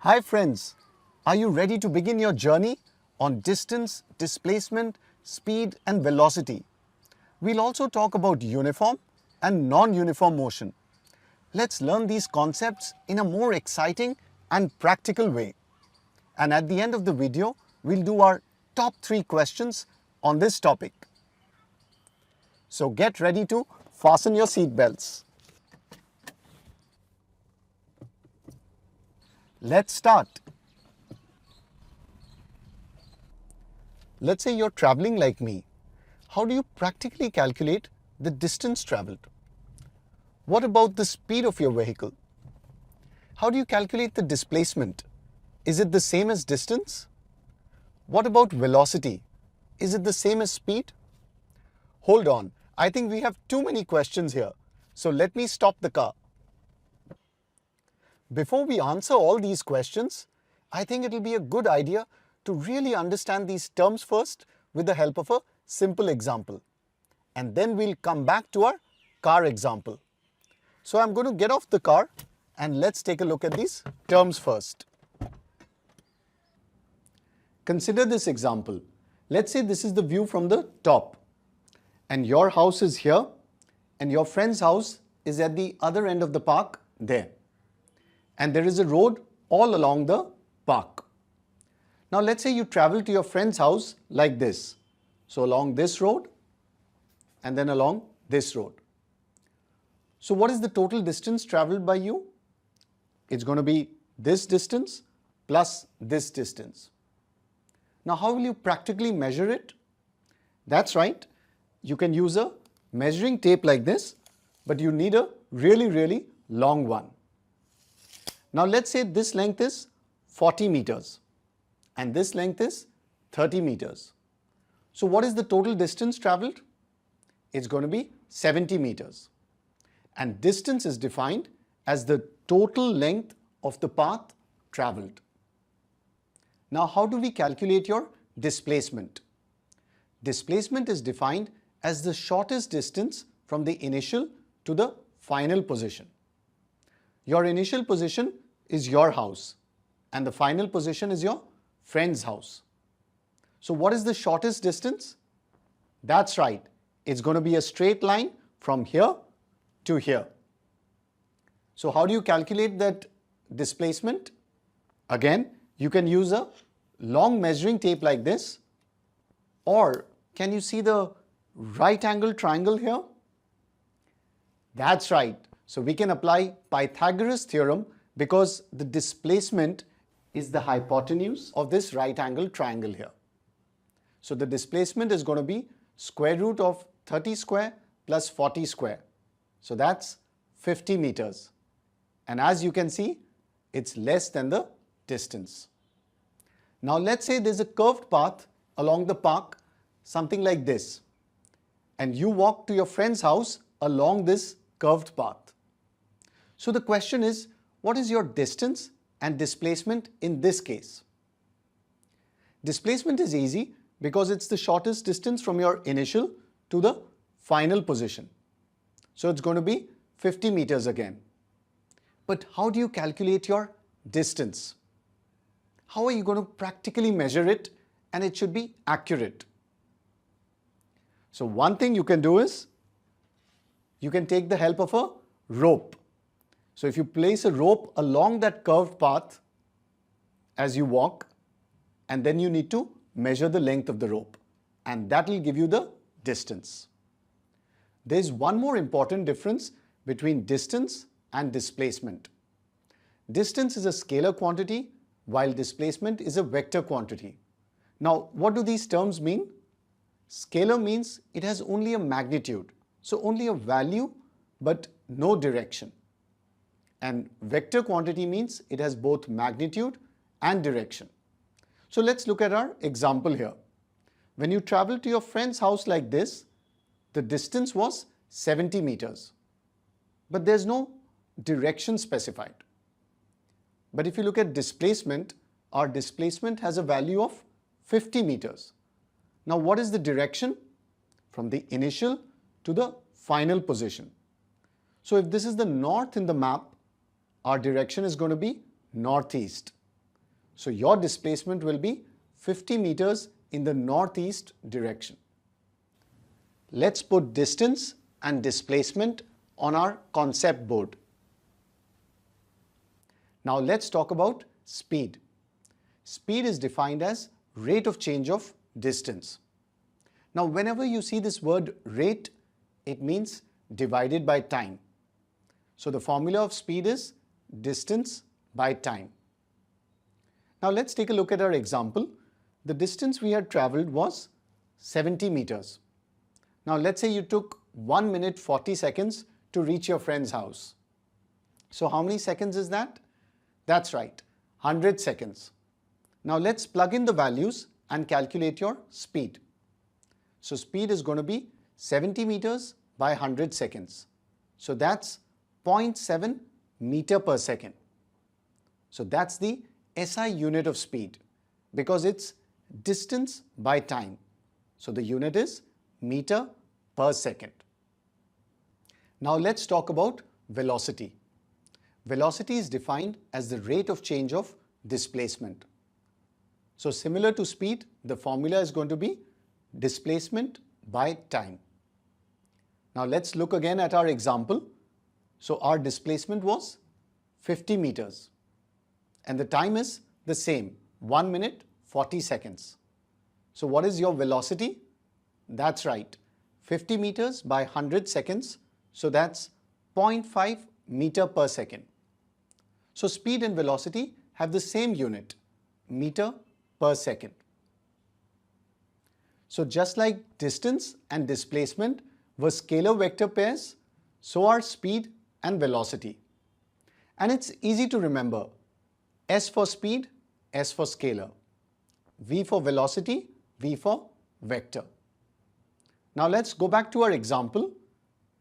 Hi friends, are you ready to begin your journey on distance, displacement, speed and velocity? We'll also talk about uniform and non-uniform motion. Let's learn these concepts in a more exciting and practical way. And at the end of the video, we'll do our top 3 questions on this topic. So get ready to fasten your seat belts. Let's start. Let's say you're traveling like me. How do you practically calculate the distance traveled? What about the speed of your vehicle? How do you calculate the displacement? Is it the same as distance? What about velocity? Is it the same as speed? Hold on, I think we have too many questions here. So let me stop the car. Before we answer all these questions, I think it'll be a good idea to really understand these terms first with the help of a simple example. And then we'll come back to our car example. So I'm going to get off the car and let's take a look at these terms first. Consider this example. Let's say this is the view from the top and your house is here and your friend's house is at the other end of the park there. And there is a road all along the park. Now let's say you travel to your friend's house like this. So along this road and then along this road. So what is the total distance traveled by you? It's going to be this distance plus this distance. Now how will you practically measure it? That's right. You can use a measuring tape like this, but you need a really long one. Now let's say this length is 40 meters and this length is 30 meters. So what is the total distance traveled? It's going to be 70 meters. And distance is defined as the total length of the path traveled. Now how do we calculate your displacement? Displacement is defined as the shortest distance from the initial to the final position. Your initial position is your house and the final position is your friend's house. So what is the shortest distance? That's right. It's going to be a straight line from here to here. So how do you calculate that displacement? Again, you can use a long measuring tape like this, or can you see the right angle triangle here? That's right. So we can apply Pythagoras theorem because the displacement is the hypotenuse of this right angle triangle here. So the displacement is going to be square root of 30 square plus 40 square. So that's 50 meters. And as you can see, it's less than the distance. Now let's say there's a curved path along the park, something like this. And you walk to your friend's house along this curved path. So the question is, what is your distance and displacement in this case? Displacement is easy because it's the shortest distance from your initial to the final position. So it's going to be 50 meters again. But how do you calculate your distance? How are you going to practically measure it and it should be accurate? So one thing you can do is, you can take the help of a rope. So if you place a rope along that curved path as you walk, and then you need to measure the length of the rope, and that will give you the distance. There's one more important difference between distance and displacement. Distance is a scalar quantity while displacement is a vector quantity. Now what do these terms mean? Scalar means it has only a magnitude, so only a value but no direction. And vector quantity means it has both magnitude and direction. So let's look at our example here. When you travel to your friend's house like this, the distance was 70 meters. But there's no direction specified. But if you look at displacement, our displacement has a value of 50 meters. Now what is the direction? From the initial to the final position. So if this is the north in the map, our direction is going to be northeast. So your displacement will be 50 meters in the northeast direction. Let's put distance and displacement on our concept board. Now let's talk about speed. Speed is defined as rate of change of distance. Now whenever you see this word rate, it means divided by time. So the formula of speed is distance by time. Now let's take a look at our example. The distance we had traveled was 70 meters. Now let's say you took 1 minute 40 seconds to reach your friend's house. So how many seconds is that? That's right, 100 seconds. Now let's plug in the values and calculate your speed. So speed is going to be 70 meters by 100 seconds. So that's 0.7 meter per second. So that's the SI unit of speed because it's distance by time. So the unit is meter per second. Now let's talk about velocity. Velocity is defined as the rate of change of displacement. So similar to speed, the formula is going to be displacement by time. Now let's look again at our example. So our displacement was 50 meters and the time is the same, 1 minute 40 seconds. So what is your velocity? That's right, 50 meters by 100 seconds. So that's 0.5 meter per second. So speed and velocity have the same unit, meter per second. So just like distance and displacement were scalar vector pairs, so are speed and velocity. And it's easy to remember, S for speed, S for scalar, V for velocity, V for vector. Now let's go back to our example.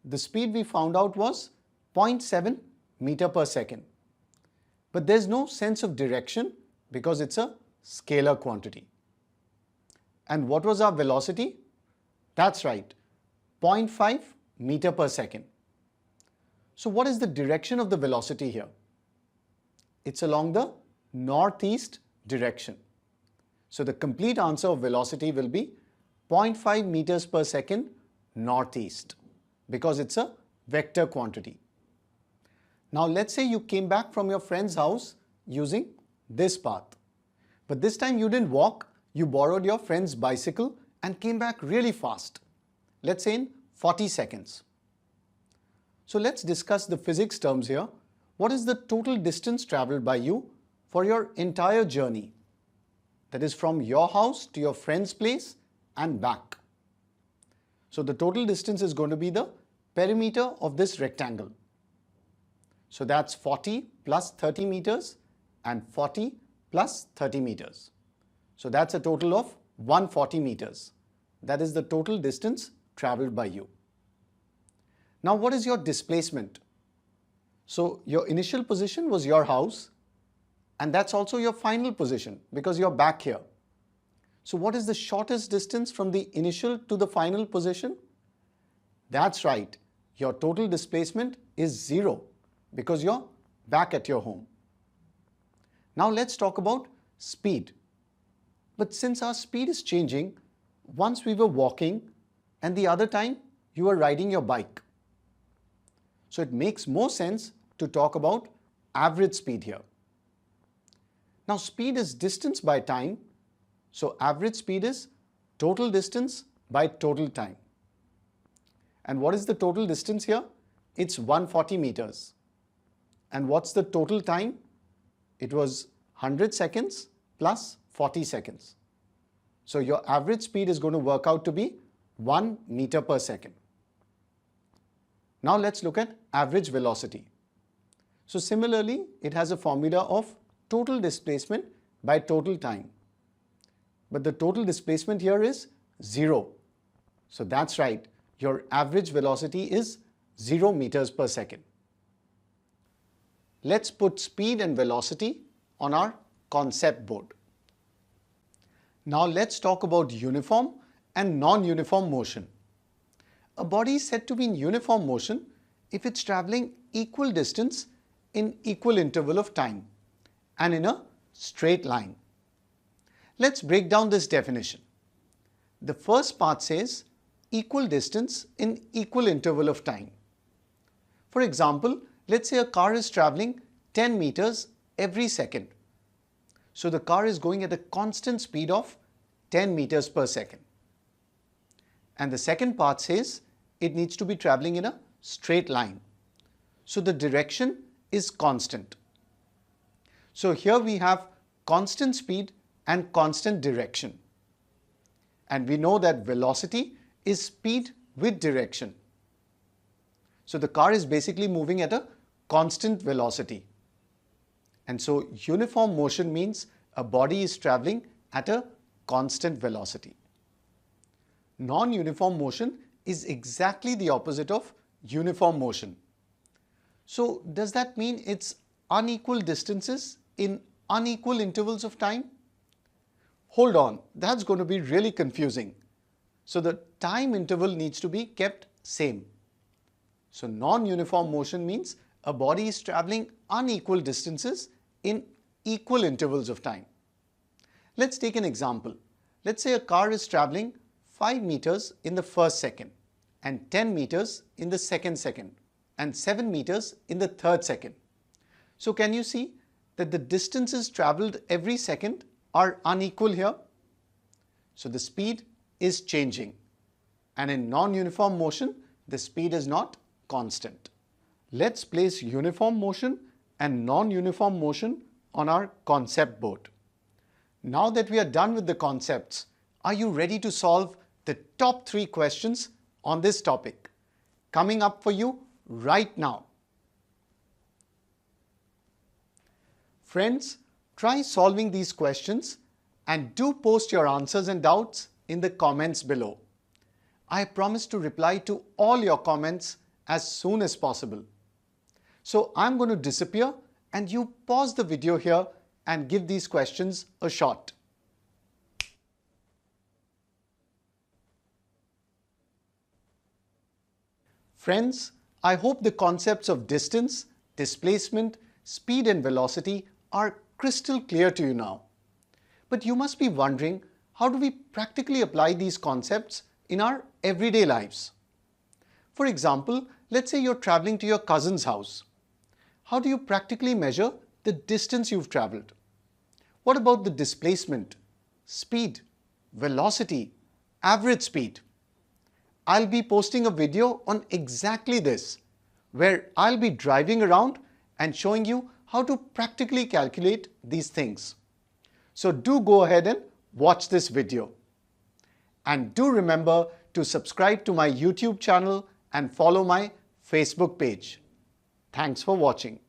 The speed we found out was 0.7 meter per second. But there's no sense of direction because it's a scalar quantity. And what was our velocity? That's right, 0.5 meter per second. So what is the direction of the velocity here? It's along the northeast direction. So the complete answer of velocity will be 0.5 meters per second northeast because it's a vector quantity. Now let's say you came back from your friend's house using this path. But this time you didn't walk, you borrowed your friend's bicycle and came back really fast. Let's say in 40 seconds. So let's discuss the physics terms here. What is the total distance traveled by you for your entire journey? That is from your house to your friend's place and back. So the total distance is going to be the perimeter of this rectangle. So that's 40 plus 30 meters and 40 plus 30 meters. So that's a total of 140 meters. That is the total distance traveled by you. Now what is your displacement? So your initial position was your house and that's also your final position because you're back here. So what is the shortest distance from the initial to the final position? That's right, your total displacement is 0 because you're back at your home. Now let's talk about speed. But since our speed is changing, once we were walking and the other time you were riding your bike. So it makes more sense to talk about average speed here. Now speed is distance by time, so average speed is total distance by total time. And what is the total distance here? It's 140 meters. And what's the total time? It was 100 seconds plus 40 seconds. So your average speed is going to work out to be 1 meter per second. Now let's look at average velocity. So similarly, it has a formula of total displacement by total time. But the total displacement here is 0. So that's right, your average velocity is 0 meters per second. Let's put speed and velocity on our concept board. Now let's talk about uniform and non-uniform motion. A body is said to be in uniform motion if it's traveling equal distance in equal interval of time and in a straight line. Let's break down this definition. The first part says equal distance in equal interval of time. For example, let's say a car is traveling 10 meters every second. So the car is going at a constant speed of 10 meters per second. And the second part says it needs to be traveling in a straight line. So the direction is constant. So here we have constant speed and constant direction. And we know that velocity is speed with direction. So the car is basically moving at a constant velocity. And so uniform motion means a body is traveling at a constant velocity. Non-uniform motion is exactly the opposite of uniform motion. So does that mean it's unequal distances in unequal intervals of time? Hold on, that's going to be really confusing. So the time interval needs to be kept same. So non-uniform motion means a body is traveling unequal distances in equal intervals of time. Let's take an example. Let's say a car is traveling 5 meters in the first second, and 10 meters in the second second, and 7 meters in the third second. So can you see that the distances traveled every second are unequal here? So the speed is changing, and in non-uniform motion, the speed is not constant. Let's place uniform motion and non-uniform motion on our concept board. Now that we are done with the concepts, are you ready to solve the top 3 questions on this topic? Coming up for you right now. Friends, try solving these questions and do post your answers and doubts in the comments below. I promise to reply to all your comments as soon as possible. So I'm going to disappear and you pause the video here and give these questions a shot. Friends, I hope the concepts of distance, displacement, speed and velocity are crystal clear to you now. But you must be wondering, how do we practically apply these concepts in our everyday lives? For example, let's say you're traveling to your cousin's house. How do you practically measure the distance you've traveled? What about the displacement, speed, velocity, average speed? I'll be posting a video on exactly this, where I'll be driving around and showing you how to practically calculate these things. So do go ahead and watch this video. And do remember to subscribe to my YouTube channel and follow my Facebook page. Thanks for watching.